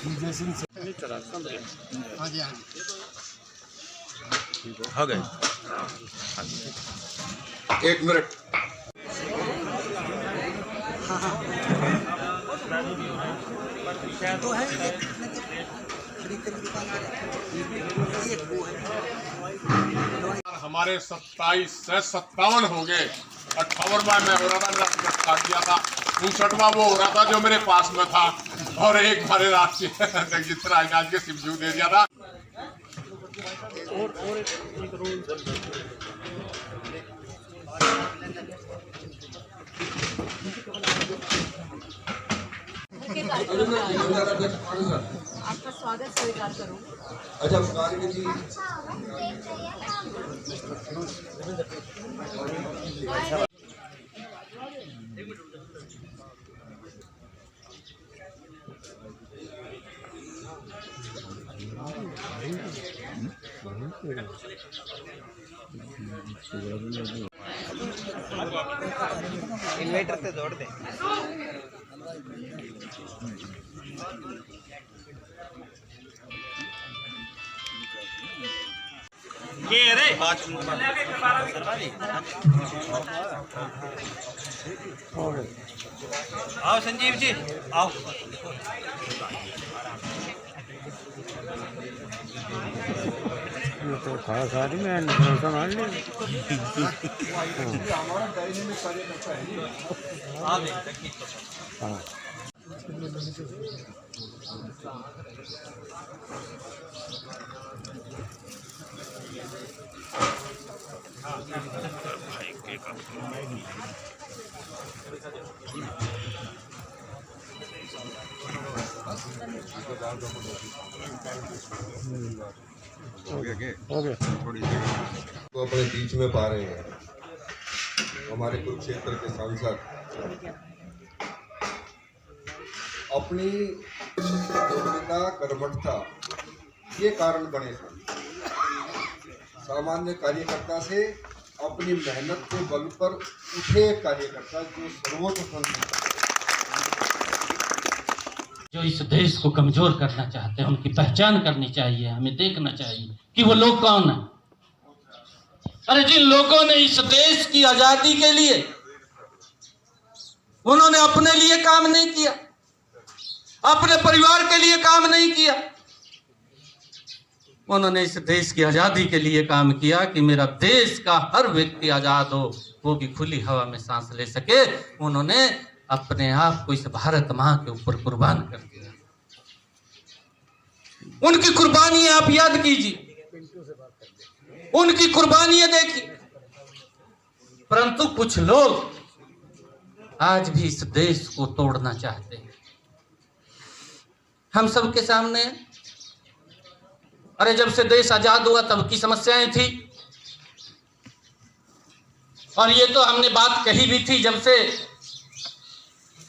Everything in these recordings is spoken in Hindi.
विजय सिंह से। हाँ जी, हाँ जी, हो गए। 1 मिनट। तो है हमारे 27 से 57 हो गए। 58वां मैं हो रहा था, मेरा टिकट काट दिया था। 59वां वो हो रहा था जो मेरे पास में था, और एक हमारे राष्ट्रीय जगजीत राजनाथ के शिवजू दे दिया था। आपका स्वागत स्वीकार करूँ। अच्छा कार्य जी, इन्वर्टर से जोड़ दे। ये रे आओ संजीव जी आओ। तो खास आदमी है, संभाल ले। हाँ, हो गया। तो अपने बीच में पा रहे हैं हमारे कुरुक्षेत्र के सांसद अपनी योग्यता, कर्मठता ये कारण बने थे। सामान्य कार्यकर्ता से अपनी मेहनत के बल पर उठे कार्यकर्ता जो सर्वोच्च संस्था, जो इस देश को कमजोर करना चाहते हैं, उनकी पहचान करनी चाहिए। हमें देखना चाहिए कि वो लोग कौन हैं। अरे जिन लोगों ने इस देश की आजादी के लिए, उन्होंने अपने लिए काम नहीं किया, अपने परिवार के लिए काम नहीं किया, उन्होंने इस देश की आजादी के लिए काम किया कि मेरा देश का हर व्यक्ति आजाद हो, वो भी खुली हवा में सांस ले सके। उन्होंने अपने आप को इस भारत मां के ऊपर कुर्बान कर दिया। उनकी कुर्बानी आप याद कीजिए, उनकी कुर्बानी देखिए। परंतु कुछ लोग आज भी इस देश को तोड़ना चाहते हैं। हम सबके सामने, अरे जब से देश आजाद हुआ तब की समस्याएं थी, और ये तो हमने बात कही भी थी जब से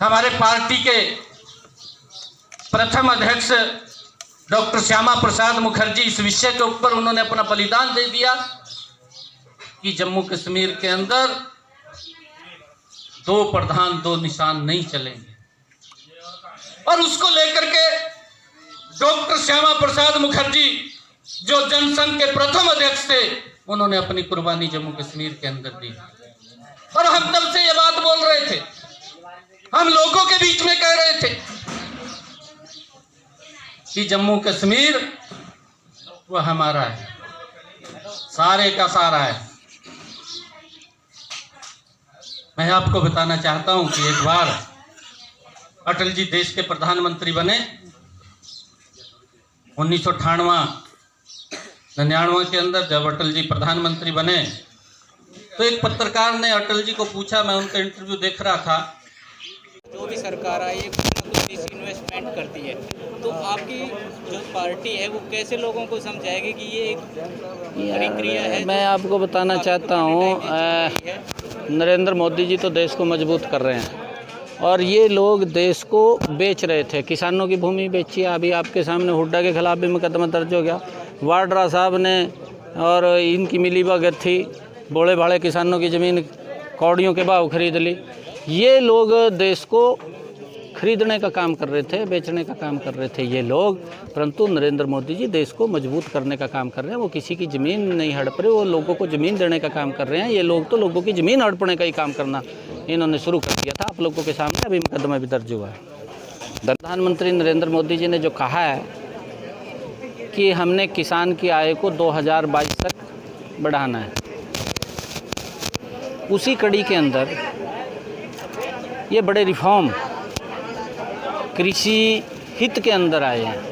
हमारे पार्टी के प्रथम अध्यक्ष डॉक्टर श्यामा प्रसाद मुखर्जी इस विषय के ऊपर उन्होंने अपना बलिदान दे दिया कि जम्मू कश्मीर के अंदर 2 प्रधान 2 निशान नहीं चलेंगे। और उसको लेकर के डॉक्टर श्यामा प्रसाद मुखर्जी जो जनसंघ के प्रथम अध्यक्ष थे, उन्होंने अपनी कुर्बानी जम्मू कश्मीर के अंदर दी। और हम तब से ये बात बोल रहे थे, हम लोगों के बीच में कह रहे थे कि जम्मू कश्मीर वो हमारा है, सारे का सारा है। मैं आपको बताना चाहता हूं कि एक बार अटल जी देश के प्रधानमंत्री बने 1998-99 के अंदर। जब अटल जी प्रधानमंत्री बने तो एक पत्रकार ने अटल जी को पूछा, मैं उनका इंटरव्यू देख रहा था, जो भी सरकार आई है कुछ इन्वेस्टमेंट करती है, तो आपकी जो पार्टी है वो कैसे लोगों को समझाएगी कि ये एक प्रक्रिया है? मैं आपको बताना चाहता हूँ, नरेंद्र मोदी जी तो देश को मजबूत कर रहे हैं और ये लोग देश को बेच रहे थे। किसानों की भूमि बेची, अभी आपके सामने हुड्डा के खिलाफ भी मुकदमा दर्ज हो गया। वाड्रा साहब ने और इनकी मिलीभगत थी, बड़े भाड़े किसानों की ज़मीन कौड़ियों के भाव खरीद ली। ये लोग देश को खरीदने का काम कर रहे थे, बेचने का काम कर रहे थे ये लोग, परंतु नरेंद्र मोदी जी देश को मजबूत करने का काम कर रहे हैं। वो किसी की ज़मीन नहीं हड़प रहे, वो लोगों को ज़मीन देने का काम कर रहे हैं। ये लोग तो लोगों की ज़मीन हड़पने का ही काम करना इन्होंने शुरू कर दिया था। आप लोगों के सामने अभी मुकदमा भी दर्ज हुआ है। प्रधानमंत्री नरेंद्र मोदी जी ने जो कहा है कि हमने किसान की आय को 2022 तक बढ़ाना है, उसी कड़ी के अंदर ये बड़े रिफॉर्म कृषि हित के अंदर आए हैं।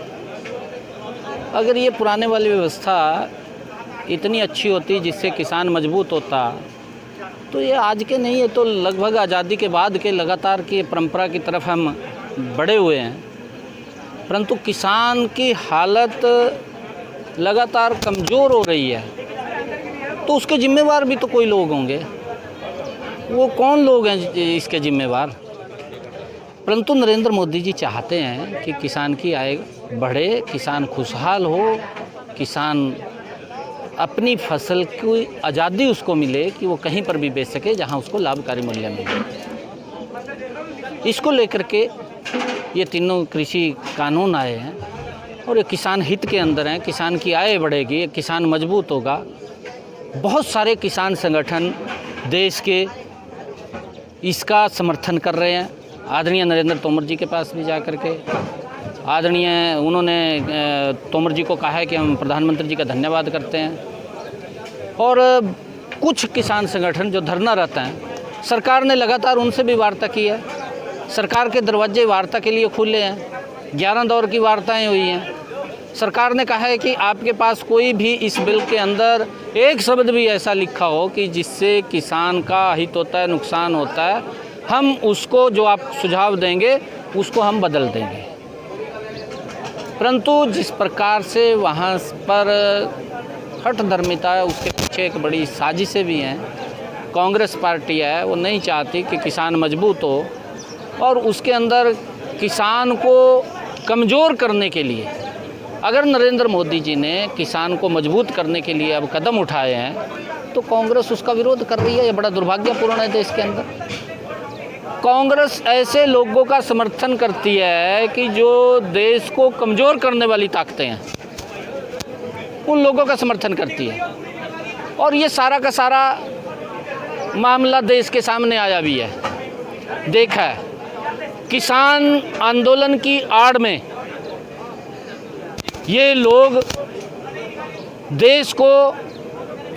अगर ये पुराने वाली व्यवस्था इतनी अच्छी होती जिससे किसान मजबूत होता, तो ये आज के नहीं, है तो लगभग आज़ादी के बाद के लगातार की परंपरा की तरफ हम बढ़े हुए हैं। परंतु किसान की हालत लगातार कमज़ोर हो रही है, तो उसके जिम्मेवार भी तो कोई लोग होंगे। वो कौन लोग हैं इसके जिम्मेवार? परंतु नरेंद्र मोदी जी चाहते हैं कि किसान की आय बढ़े, किसान खुशहाल हो, किसान अपनी फसल की आज़ादी उसको मिले कि वो कहीं पर भी बेच सके जहां उसको लाभकारी मूल्य मिले। इसको लेकर के ये तीनों कृषि कानून आए हैं और ये किसान हित के अंदर हैं। किसान की आय बढ़ेगी, किसान मजबूत होगा। बहुत सारे किसान संगठन देश के इसका समर्थन कर रहे हैं। आदरणीय नरेंद्र तोमर जी के पास भी जा कर के उन्होंने तोमर जी को कहा है कि हम प्रधानमंत्री जी का धन्यवाद करते हैं। और कुछ किसान संगठन जो धरना रहता है, सरकार ने लगातार उनसे भी वार्ता की है। सरकार के दरवाजे वार्ता के लिए खुले हैं। 11 दौर की वार्ताएं हुई हैं। सरकार ने कहा है कि आपके पास कोई भी इस बिल के अंदर एक शब्द भी ऐसा लिखा हो कि जिससे किसान का हित होता है, नुकसान होता है, हम उसको जो आप सुझाव देंगे उसको हम बदल देंगे। परंतु जिस प्रकार से वहाँ पर हठधर्मिता है, उसके पीछे एक बड़ी साजिशें भी हैं। कांग्रेस पार्टी है, वो नहीं चाहती कि किसान मजबूत हो, और उसके अंदर किसान को कमज़ोर करने के लिए अगर नरेंद्र मोदी जी ने किसान को मजबूत करने के लिए अब कदम उठाए हैं, तो कांग्रेस उसका विरोध कर रही है। ये बड़ा दुर्भाग्यपूर्ण है देश के अंदर। कांग्रेस ऐसे लोगों का समर्थन करती है कि जो देश को कमज़ोर करने वाली ताकतें हैं, उन लोगों का समर्थन करती है। और ये सारा का सारा मामला देश के सामने आया भी है, देखा है। किसान आंदोलन की आड़ में ये लोग देश को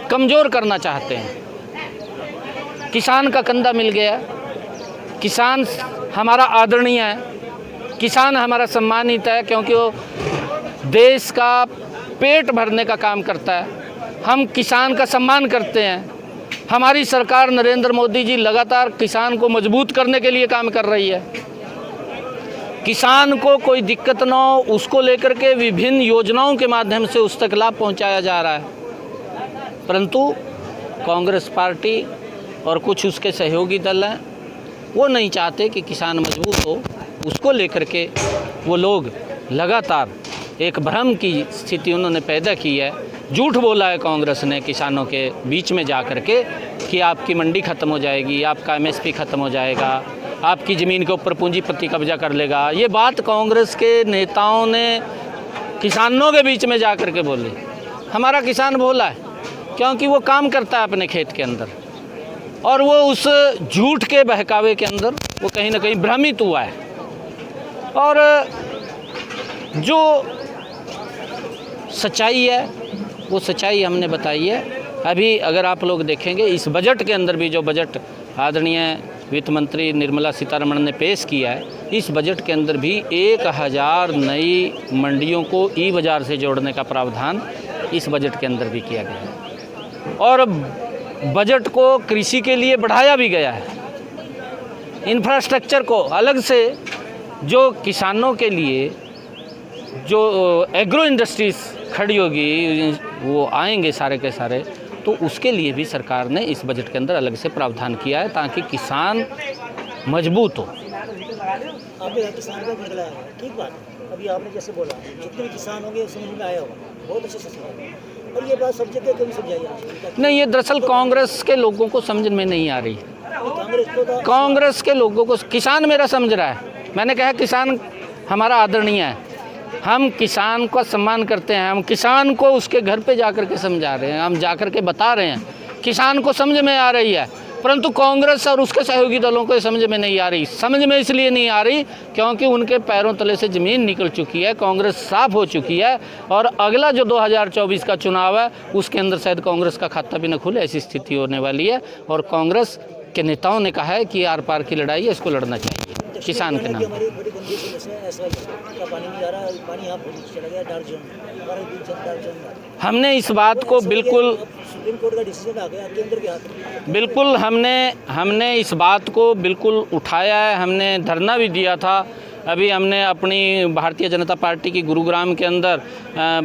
कमज़ोर करना चाहते हैं। किसान का कंधा मिल गया, किसान हमारा आदरणीय है, किसान हमारा सम्मानित है, क्योंकि वो देश का पेट भरने का काम करता है। हम किसान का सम्मान करते हैं। हमारी सरकार नरेंद्र मोदी जी लगातार किसान को मजबूत करने के लिए काम कर रही है। किसान को कोई दिक्कत न हो, उसको लेकर के विभिन्न योजनाओं के माध्यम से उस तक लाभ पहुंचाया जा रहा है। परंतु कांग्रेस पार्टी और कुछ उसके सहयोगी दल हैं, वो नहीं चाहते कि किसान मजबूत हो। उसको लेकर के वो लोग लगातार एक भ्रम की स्थिति उन्होंने पैदा की है। झूठ बोला है कांग्रेस ने किसानों के बीच में जा कर के कि आपकी मंडी ख़त्म हो जाएगी, आपका MSP ख़त्म हो जाएगा, आपकी ज़मीन के ऊपर पूंजीपति कब्जा कर लेगा। ये बात कांग्रेस के नेताओं ने किसानों के बीच में जा कर के बोली। हमारा किसान भोला है, क्योंकि वो काम करता है अपने खेत के अंदर, और वो उस झूठ के बहकावे के अंदर वो कहीं ना कहीं भ्रमित हुआ है। और जो सच्चाई है वो सच्चाई हमने बताई है। अभी अगर आप लोग देखेंगे इस बजट के अंदर भी, जो बजट आदरणीय वित्त मंत्री निर्मला सीतारमण ने पेश किया है, इस बजट के अंदर भी 1000 नई मंडियों को ई-बाज़ार से जोड़ने का प्रावधान इस बजट के अंदर भी किया गया है। और बजट को कृषि के लिए बढ़ाया भी गया है। इंफ्रास्ट्रक्चर को अलग से, जो किसानों के लिए जो एग्रो इंडस्ट्रीज़ खड़ी होगी, वो आएंगे सारे के सारे, तो उसके लिए भी सरकार ने इस बजट के अंदर अलग से प्रावधान किया है, ताकि किसान मजबूत हो। आपने किसान का निकला है, ठीक बात है। अभी आपने जैसे बोला, जितने भी किसान होंगे समझ में आया होगा, बहुत अच्छे से समझ। और ये बात सब जगह क्यों समझाई? नहीं, ये दरअसल कांग्रेस के लोगों को समझ में नहीं आ रही। कांग्रेस के लोगों को किसान मेरा समझ रहा है, मैंने कहा किसान हमारा आदरणीय है, हम किसान का सम्मान करते हैं, हम किसान को उसके घर पे जाकर के समझा रहे हैं, हम जाकर के बता रहे हैं, किसान को समझ में आ रही है। परंतु कांग्रेस और उसके सहयोगी दलों को समझ में नहीं आ रही। समझ में इसलिए नहीं आ रही क्योंकि उनके पैरों तले से ज़मीन निकल चुकी है, कांग्रेस साफ हो चुकी है और अगला जो 2024 का चुनाव है उसके अंदर शायद कांग्रेस का खाता भी न खुले, ऐसी स्थिति होने वाली है। और कांग्रेस के नेताओं ने कहा है कि आर पार की लड़ाई है, इसको लड़ना चाहिए किसान के नाम। हमने इस बात को बिल्कुल हमने इस बात को बिल्कुल उठाया है, हमने धरना भी दिया था। अभी हमने अपनी भारतीय जनता पार्टी की गुरुग्राम के अंदर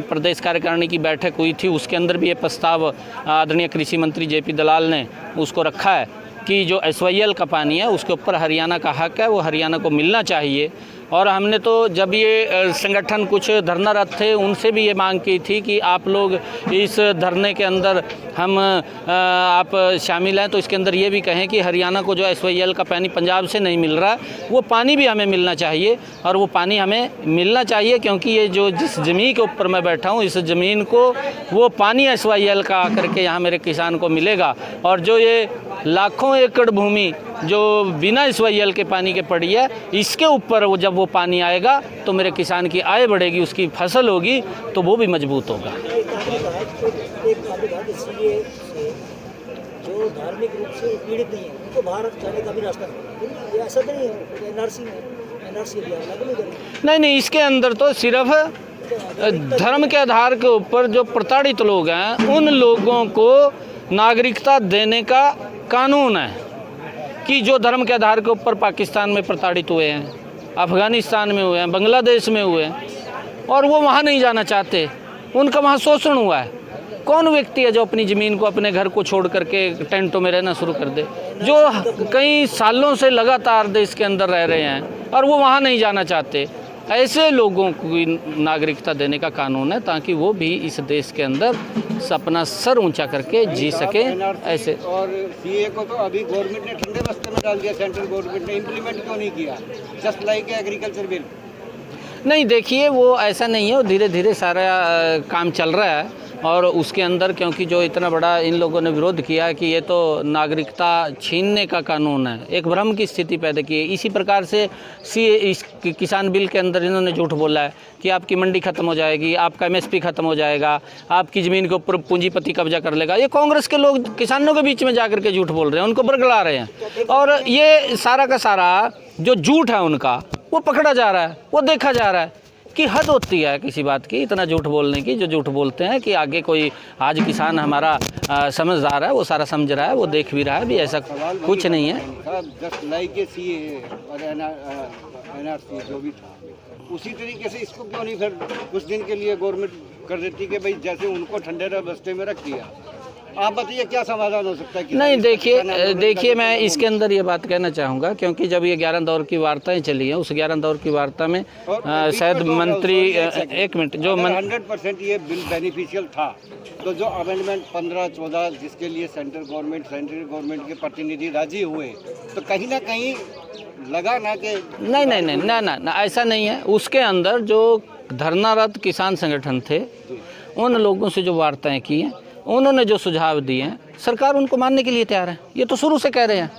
प्रदेश कार्यकारिणी की बैठक हुई थी, उसके अंदर भी ये प्रस्ताव आदरणीय कृषि मंत्री जेपी दलाल ने उसको रखा है कि जो SYL का पानी है उसके ऊपर हरियाणा का हक है, वो हरियाणा को मिलना चाहिए। और हमने तो जब ये संगठन कुछ धरनारत थे उनसे भी ये मांग की थी कि आप लोग इस धरने के अंदर आप शामिल हैं तो इसके अंदर ये भी कहें कि हरियाणा को जो SYL का पानी पंजाब से नहीं मिल रहा है वो पानी भी हमें मिलना चाहिए और वो पानी हमें मिलना चाहिए क्योंकि ये जो जिस ज़मीन के ऊपर मैं बैठा हूँ इस ज़मीन को वो पानी SYL का आकर के यहाँ मेरे किसान को मिलेगा। और जो ये लाखों एकड़ भूमि जो बिना SYL के पानी के पड़ी है इसके ऊपर वो जब वो पानी आएगा तो मेरे किसान की आय बढ़ेगी, उसकी फसल होगी तो वो भी मजबूत होगा। जो धार्मिक रूप से पीड़ित नहीं है उनको भारत जाने का भी रास्ता नहीं, ऐसा तो नहीं है NRC नहीं, इसके अंदर तो सिर्फ धर्म के आधार के ऊपर जो प्रताड़ित लोग हैं उन लोगों को नागरिकता देने का कानून है कि जो धर्म के आधार के ऊपर पाकिस्तान में प्रताड़ित हुए हैं, अफ़गानिस्तान में हुए हैं, बांग्लादेश में हुए हैं और वो वहाँ नहीं जाना चाहते, उनका वहाँ शोषण हुआ है। कौन व्यक्ति है जो अपनी ज़मीन को, अपने घर को छोड़ करके टेंटों में रहना शुरू कर दे, जो कई सालों से लगातार देश के अंदर रह रहे हैं और वो वहाँ नहीं जाना चाहते। ऐसे लोगों को नागरिकता देने का कानून है ताकि वो भी इस देश के अंदर अपना सर ऊंचा करके जी सके। ऐसे और CA को तो अभी गवर्नमेंट ने ठंडे बस्ते में डाल दिया, सेंट्रल गवर्नमेंट ने इम्प्लीमेंट क्यों नहीं किया? Just like agriculture bill. नहीं, देखिए वो ऐसा नहीं है, वो धीरे धीरे सारा काम चल रहा है और उसके अंदर क्योंकि जो इतना बड़ा इन लोगों ने विरोध किया कि ये तो नागरिकता छीनने का कानून है, एक भ्रम की स्थिति पैदा की है। इसी प्रकार से इस किसान बिल के अंदर इन्होंने झूठ बोला है कि आपकी मंडी खत्म हो जाएगी, आपका MSP खत्म हो जाएगा, आपकी ज़मीन के ऊपर पूंजीपति कब्जा कर लेगा। ये कांग्रेस के लोग किसानों के बीच में जाकर के झूठ बोल रहे हैं, उनको बरगला रहे हैं और ये सारा का सारा जो झूठ है उनका वो पकड़ा जा रहा है, वो देखा जा रहा है कि हद होती है किसी बात की, इतना झूठ बोलने की। जो झूठ बोलते हैं कि आगे कोई आज किसान हमारा समझदार है, वो सारा समझ रहा है, वो देख भी रहा है भी, ऐसा कुछ नहीं है। जस्ट लाइक CA और NRC जो भी था उसी तरीके से इसको क्यों नहीं फिर कुछ दिन के लिए गवर्नमेंट कर देती कि भाई जैसे उनको ठंडे बस्ते में रख दिया। आप बताइए क्या समाधान हो सकता है? नहीं, देखिए मैं इसके अंदर ये बात कहना चाहूँगा क्योंकि जब ये 11 दौर की वार्ताएं चली हैं उस 11 दौर की वार्ता में शायद मंत्री 1 मिनट जो 100% ये बिल बेनिफिशियल था तो जो अमेंडमेंट 15-14 जिसके लिए सेंट्रल गवर्नमेंट के प्रतिनिधि राजी हुए तो कहीं ना कहीं लगा ना कि नहीं, ऐसा नहीं है। उसके अंदर जो धरनारत किसान संगठन थे उन लोगों से जो वार्ताएं की हैं, उन्होंने जो सुझाव दिए हैं, सरकार उनको मानने के लिए तैयार है। ये तो शुरू से कह रहे हैं।